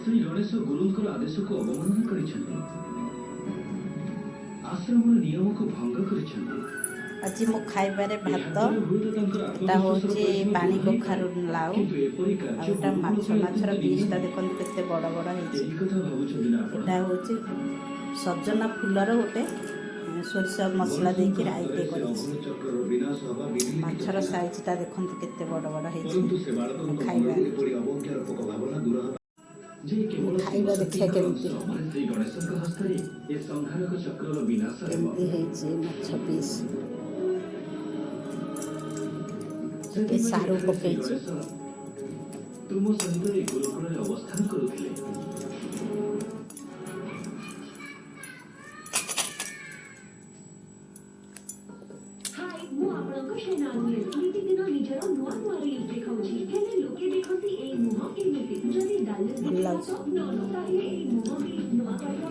ଶ୍ରୀ ଗଣେଶ ଗୁରୁଙ୍କର ଆଦେଶକୁ ଅବମାନନା କରିଛନ୍ତି, ଆଶ୍ରମର ନିୟମକୁ ଭଙ୍ଗ କରିଛନ୍ତି। ଆଜି ମୁଁ ଖାଇବାରେ ଭାତ, ଏଟା ହେଉଛି ପାଣି କଖାରୁ ଲାଉ, ଆଉ ଏଟା ମାଛର ପିସ୍ଟା ଦେଖନ୍ତୁ କେତେ ବଡ଼ ବଡ଼ ହେଇଛି। ଏଟା ହେଉଛି ସଜନା ଫୁଲର ଗୋଟେ ସୋରିଷ ମସଲା ଦେଇକି ରାଇତେ କରିଛି। ମାଛର ସାଇଜଟା ଦେଖନ୍ତୁ କେତେ ବଡ଼ ବଡ଼ ହେଇଛି। ଖାଇବା ଦେଖିବା କେମିତି ହେଇଛି ମାଛ ପିସ୍। ଟିକେ ସାରୁ ପକେଇଛି। ତୁମ ସହିତ ଏ ଗୁରୁକୁଳରେ ଅବସ୍ଥାନ କରୁଥିଲେ। ହାଇ, ମୁଁ ଆପଣଙ୍କ ଶେନାଲି। ନିତିଦିନ ନିଜର ନୂଆ ନୂଆ ରିଲ୍ସ ଦେଖାଉଛି, ହେଲେ ଲୋକେ ଦେଖନ୍ତି ଏଇ ମୁହଁ କେମିତି। ଯଦି ଡାଲି ଦେଖିବ ତ ତାହେଲେ ଏଇ ମୁହଁ ବି ନୂଆ କରିବା।